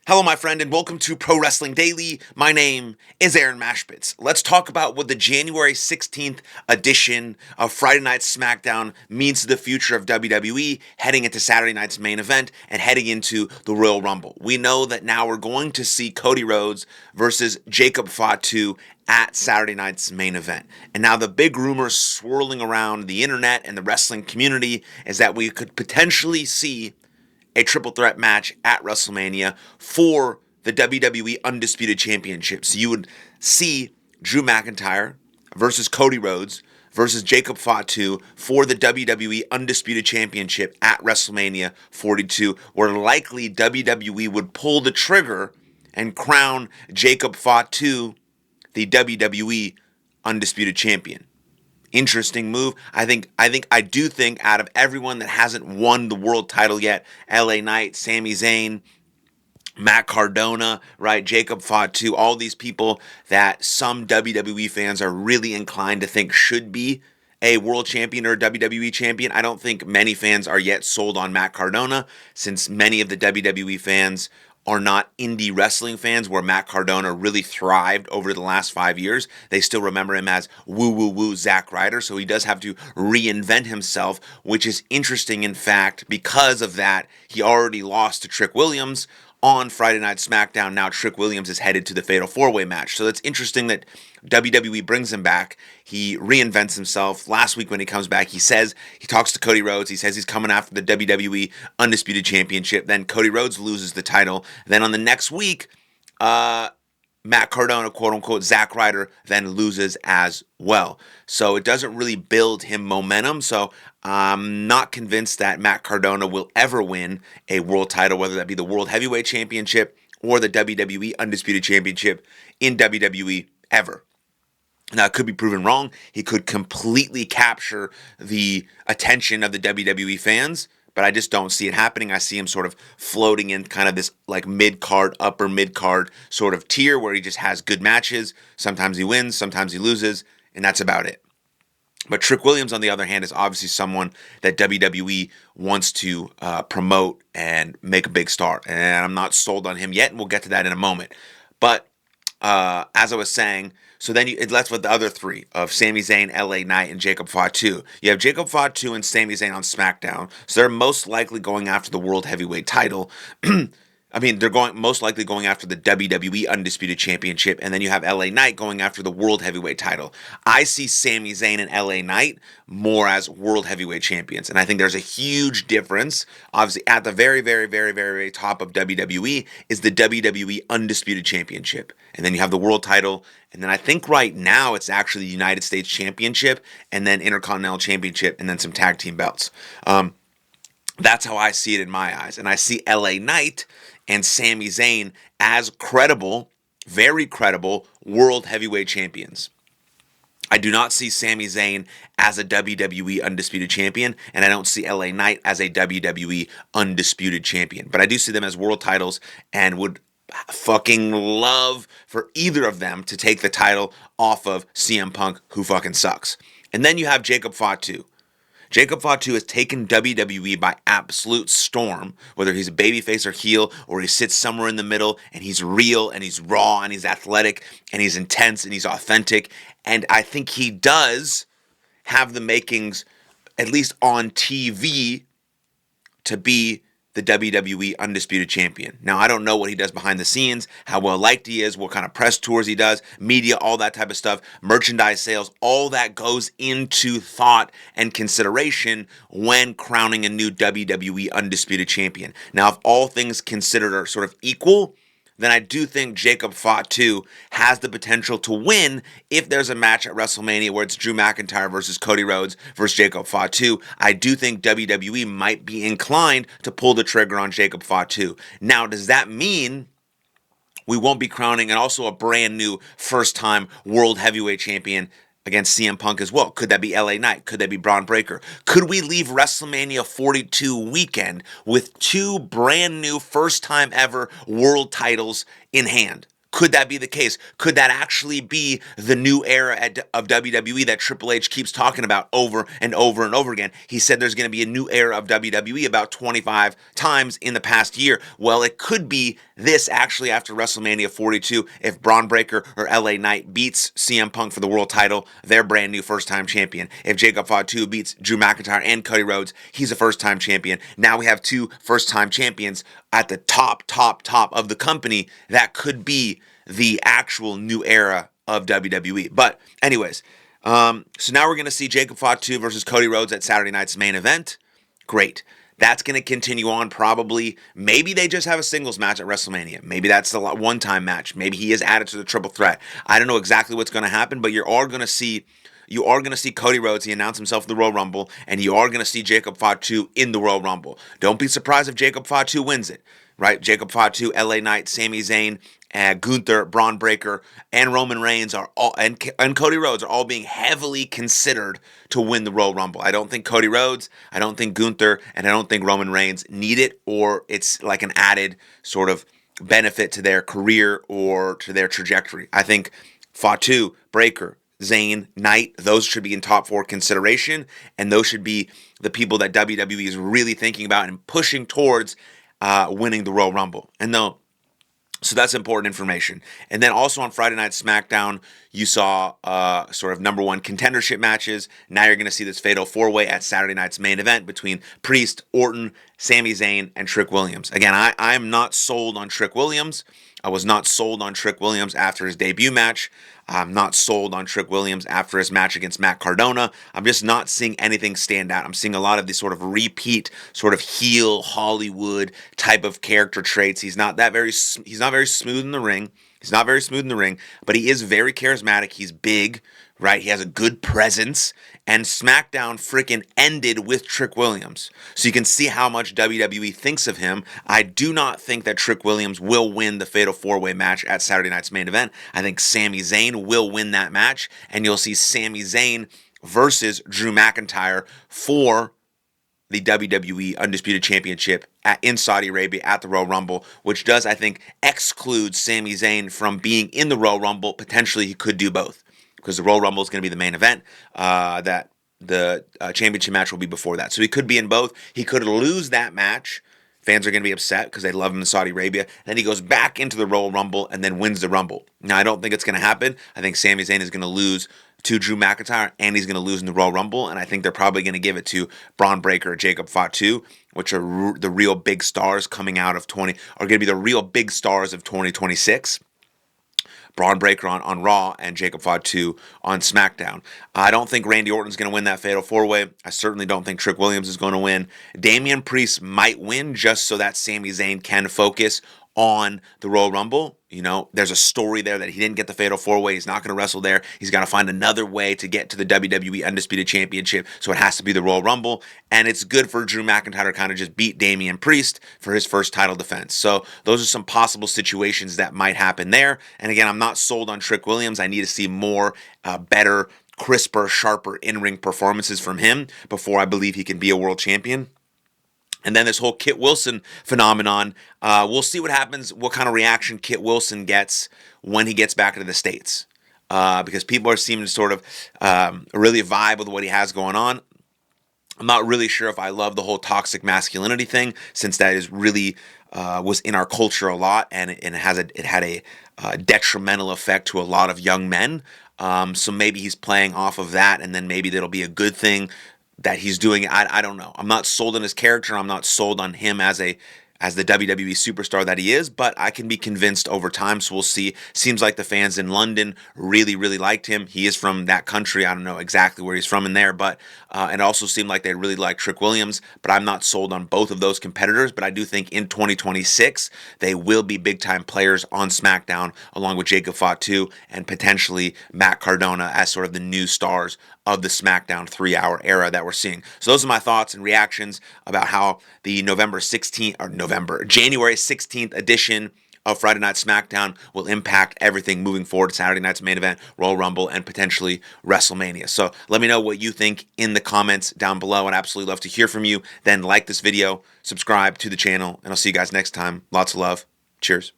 Hello, my friend, and welcome to Pro Wrestling Daily. My name is Aaron Machbitz. Let's talk about what the January 16th edition of Friday Night SmackDown means to the future of WWE, heading into Saturday night's main event and heading into the Royal Rumble. We know that now we're going to see Cody Rhodes versus Jacob Fatu at Saturday night's main event. And now the big rumor swirling around the internet and the wrestling community is that we could potentially see a triple threat match at WrestleMania for the WWE Undisputed Championship. So you would see Drew McIntyre versus Cody Rhodes versus Jacob Fatu for the WWE Undisputed Championship at WrestleMania 42, where likely WWE would pull the trigger and crown Jacob Fatu the WWE Undisputed Champion. Interesting move. I do think out of everyone that hasn't won the world title yet, LA Knight, Sami Zayn, Matt Cardona, right, Jacob Fatu, all these people that some WWE fans are really inclined to think should be a world champion or a WWE champion. I don't think many fans are yet sold on Matt Cardona, since many of the WWE fans are not indie wrestling fans, where Matt Cardona really thrived over the last 5 years. They still remember him as woo Zack Ryder, so he does have to reinvent himself, which is interesting, in fact, because of that. He already lost to Trick Williams on Friday Night SmackDown. Now Trick Williams is headed to the Fatal 4-Way match. So it's interesting that WWE brings him back. He reinvents himself. Last week when he comes back, he talks to Cody Rhodes. He says he's coming after the WWE Undisputed Championship. Then Cody Rhodes loses the title. Then on the next week, Matt Cardona, quote unquote, Zack Ryder, then loses as well. So it doesn't really build him momentum. So I'm not convinced that Matt Cardona will ever win a world title, whether that be the World Heavyweight Championship or the WWE Undisputed Championship in WWE ever. Now, it could be proven wrong. He could completely capture the attention of the WWE fans, but I just don't see it happening. I see him sort of floating in kind of this like mid-card, upper mid-card sort of tier where he just has good matches. Sometimes he wins, sometimes he loses, and that's about it. But Trick Williams, on the other hand, is obviously someone that WWE wants to promote and make a big star. And I'm not sold on him yet, and we'll get to that in a moment. But as I was saying, so then it left with the other three of Sami Zayn, LA Knight, and Jacob Fatu. You have Jacob Fatu and Sami Zayn on SmackDown, so they're most likely going after the World Heavyweight title. They're most likely going after the WWE Undisputed Championship, and then you have LA Knight going after the World Heavyweight title. I see Sami Zayn and LA Knight more as World Heavyweight champions, and I think there's a huge difference. Obviously, at the very, very, very, very top of WWE is the WWE Undisputed Championship, and then you have the World title, and then I think right now it's actually the United States Championship, and then Intercontinental Championship, and then some tag team belts. That's how I see it in my eyes, and I see LA Knight and Sami Zayn as credible, very credible World Heavyweight champions. I do not see Sami Zayn as a WWE Undisputed Champion, and I don't see LA Knight as a WWE Undisputed Champion. But I do see them as world titles and would fucking love for either of them to take the title off of CM Punk, who fucking sucks. And then you have Jacob Fatu. Jacob Fatu has taken WWE by absolute storm, whether he's a babyface or heel, or he sits somewhere in the middle, and he's real, and he's raw, and he's athletic, and he's intense, and he's authentic. And I think he does have the makings, at least on TV, to be the WWE Undisputed Champion. Now, I don't know what he does behind the scenes, how well liked he is, what kind of press tours he does, media, all that type of stuff, merchandise sales, all that goes into thought and consideration when crowning a new WWE Undisputed Champion. Now, if all things considered are sort of equal, then I do think Jacob Fatu has the potential to win if there's a match at WrestleMania where it's Drew McIntyre versus Cody Rhodes versus Jacob Fatu. I do think WWE might be inclined to pull the trigger on Jacob Fatu. Now, does that mean we won't be crowning and also a brand new first-time World Heavyweight Champion against CM Punk as well? Could that be LA Knight? Could that be Braun Breaker? Could we leave WrestleMania 42 weekend with two brand new first time ever world titles in hand? Could that be the case? Could that actually be the new era of WWE that Triple H keeps talking about over and over and over again? He said there's going to be a new era of WWE about 25 times in the past year. Well, it could be this actually after WrestleMania 42 if Braun Breaker or LA Knight beats CM Punk for the world title, their brand new first-time champion. If Jacob Fatu beats Drew McIntyre and Cody Rhodes, he's a first-time champion. Now we have two first-time champions at the top of the company. That could be the actual new era of WWE. But anyways, so now we're going to see Jacob Fatu versus Cody Rhodes at Saturday night's main event. Great. That's going to continue on probably. Maybe they just have a singles match at WrestleMania. Maybe that's a one-time match. Maybe he is added to the triple threat. I don't know exactly what's going to happen, but you are going to see Cody Rhodes. He announced himself in the Royal Rumble, and you are going to see Jacob Fatu in the Royal Rumble. Don't be surprised if Jacob Fatu wins it, right? Jacob Fatu, LA Knight, Sami Zayn, Gunther, Braun Breaker, and Roman Reigns are all, and Cody Rhodes are all being heavily considered to win the Royal Rumble. I don't think Cody Rhodes, I don't think Gunther, and I don't think Roman Reigns need it, or it's like an added sort of benefit to their career or to their trajectory. I think Fatu, Breaker, Zayn, Knight, those should be in top 4 consideration, and those should be the people that WWE is really thinking about and pushing towards winning the Royal Rumble. So that's important information. And then also on Friday Night SmackDown, you saw sort of number 1 contendership matches. Now you're going to see this fatal 4-way at Saturday night's main event between Priest, Orton, Sami Zayn, and Trick Williams. Again, I'm not sold on Trick Williams. I was not sold on Trick Williams after his debut match. I'm not sold on Trick Williams after his match against Matt Cardona. I'm just not seeing anything stand out. I'm seeing a lot of these sort of repeat, sort of heel Hollywood type of character traits. He's not very smooth in the ring. He's not very smooth in the ring, but he is very charismatic. He's big, right? He has a good presence. And SmackDown freaking ended with Trick Williams. So you can see how much WWE thinks of him. I do not think that Trick Williams will win the Fatal 4-Way match at Saturday night's main event. I think Sami Zayn will win that match. And you'll see Sami Zayn versus Drew McIntyre for the WWE Undisputed Championship in Saudi Arabia at the Royal Rumble, which does, I think, exclude Sami Zayn from being in the Royal Rumble. Potentially, he could do both, because the Royal Rumble is going to be the main event. That the championship match will be before that. So he could be in both. He could lose that match. Fans are going to be upset because they love him in Saudi Arabia. Then he goes back into the Royal Rumble and then wins the Rumble. Now, I don't think it's going to happen. I think Sami Zayn is going to lose to Drew McIntyre, and he's going to lose in the Royal Rumble. And I think they're probably going to give it to Braun Breaker or Jacob Fatu, which are the real big stars coming out of are going to be the real big stars of 2026. Braun Breaker on Raw and Jacob Fatu on SmackDown. I don't think Randy Orton's going to win that Fatal 4-Way. I certainly don't think Trick Williams is going to win. Damian Priest might win just so that Sami Zayn can focus on the Royal Rumble. You know, there's a story there that he didn't get the Fatal 4-Way. He's not going to wrestle there. He's got to find another way to get to the WWE Undisputed Championship, so it has to be the Royal Rumble. And it's good for Drew McIntyre to kind of just beat Damian Priest for his first title defense. So those are some possible situations that might happen there. And again, I'm not sold on Trick Williams. I need to see more, better, crisper, sharper in-ring performances from him before I believe he can be a world champion. And then this whole Kit Wilson phenomenon, we'll see what happens, what kind of reaction Kit Wilson gets when he gets back into the States. Because people are seeming to sort of really vibe with what he has going on. I'm not really sure if I love the whole toxic masculinity thing, since that is really was in our culture a lot, and it had a detrimental effect to a lot of young men. So maybe he's playing off of that, and then maybe that'll be a good thing that he's doing. I don't know. I'm not sold on his character. I'm not sold on him as the WWE superstar that he is, but I can be convinced over time, so we'll see. Seems like the fans in London really, really liked him. He is from that country. I don't know exactly where he's from in there, but it also seemed like they really liked Trick Williams, but I'm not sold on both of those competitors, but I do think in 2026, they will be big-time players on SmackDown, along with Jacob Fatu and potentially Matt Cardona as sort of the new stars of the SmackDown 3-hour era that we're seeing. So those are my thoughts and reactions about how the January 16th edition of Friday Night SmackDown will impact everything moving forward. Saturday night's main event, Royal Rumble, and potentially WrestleMania. So let me know what you think in the comments down below. I'd absolutely love to hear from you. Then like this video, subscribe to the channel, and I'll see you guys next time. Lots of love. Cheers.